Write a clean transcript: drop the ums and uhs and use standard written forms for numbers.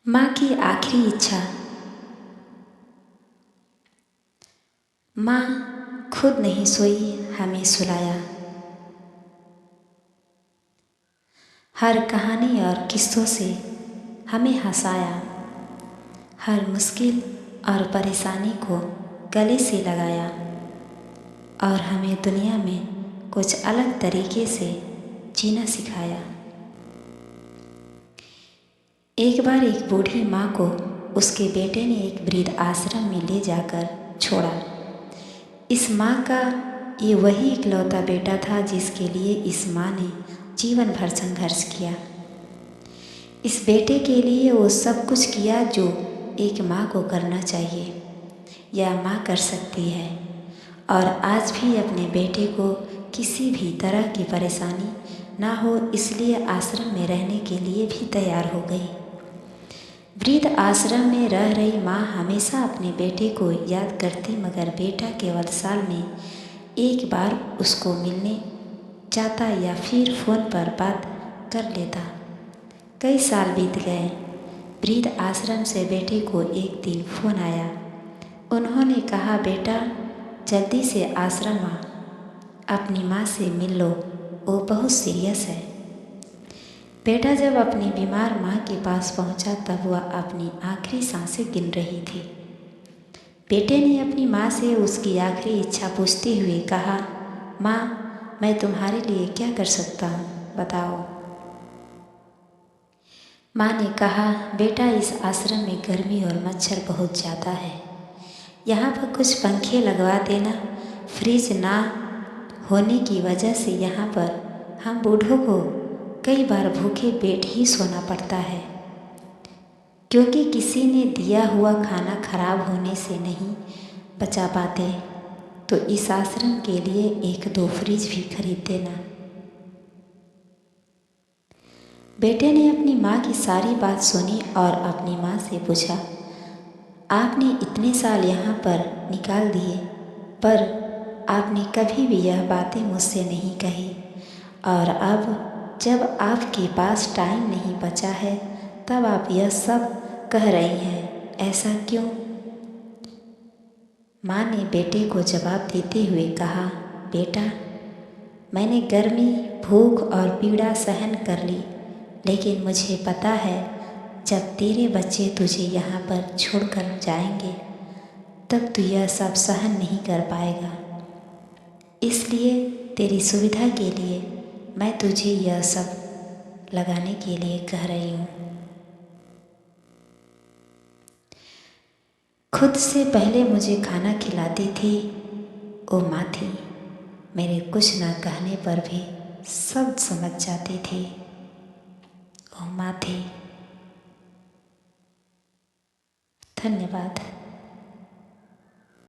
माँ की आखिरी इच्छा। माँ खुद नहीं सोई, हमें सुलाया। हर कहानी और किस्सों से हमें हंसाया। हर मुश्किल और परेशानी को गले से लगाया और हमें दुनिया में कुछ अलग तरीके से जीना सिखाया। एक बार एक बूढ़ी माँ को उसके बेटे ने एक वृद्ध आश्रम में ले जाकर छोड़ा। इस माँ का ये वही इकलौता बेटा था जिसके लिए इस माँ ने जीवन भर संघर्ष किया। इस बेटे के लिए वो सब कुछ किया जो एक माँ को करना चाहिए या माँ कर सकती है, और आज भी अपने बेटे को किसी भी तरह की परेशानी ना हो इसलिए आश्रम में रहने के लिए भी तैयार हो गई। वृद्ध आश्रम में रह रही माँ हमेशा अपने बेटे को याद करती, मगर बेटा केवल साल में एक बार उसको मिलने जाता या फिर फ़ोन पर बात कर लेता। कई साल बीत गए। वृद्ध आश्रम से बेटे को एक दिन फ़ोन आया। उन्होंने कहा, बेटा जल्दी से आश्रम आ, अपनी माँ से मिल लो, वो बहुत सीरियस है। बेटा जब अपनी बीमार माँ के पास पहुंचा तब वह अपनी आखिरी सांसें गिन रही थी। बेटे ने अपनी माँ से उसकी आखिरी इच्छा पूछते हुए कहा, माँ मैं तुम्हारे लिए क्या कर सकता हूँ, बताओ। माँ ने कहा, बेटा इस आश्रम में गर्मी और मच्छर बहुत ज़्यादा है, यहाँ पर कुछ पंखे लगवा देना। फ्रिज ना होने की वजह से यहाँ पर हम बूढ़ों को कई बार भूखे पेट ही सोना पड़ता है, क्योंकि किसी ने दिया हुआ खाना खराब होने से नहीं बचा पाते। तो इस आश्रम के लिए 1-2 फ्रिज भी खरीद देना। बेटे ने अपनी माँ की सारी बात सुनी और अपनी माँ से पूछा, आपने इतने साल यहाँ पर निकाल दिए, पर आपने कभी भी यह बातें मुझसे नहीं कही, और अब जब आपके पास टाइम नहीं बचा है तब आप यह सब कह रही हैं, ऐसा क्यों? माँ ने बेटे को जवाब देते हुए कहा, बेटा मैंने गर्मी, भूख और पीड़ा सहन कर ली, लेकिन मुझे पता है जब तेरे बच्चे तुझे यहाँ पर छोड़कर जाएंगे तब तू यह सब सहन नहीं कर पाएगा। इसलिए तेरी सुविधा के लिए मैं तुझे यह सब लगाने के लिए कह रही हूँ। खुद से पहले मुझे खाना खिलाती थी वो माँ थी। मेरे कुछ ना कहने पर भी सब समझ जाती थी, वो माँ थी। धन्यवाद।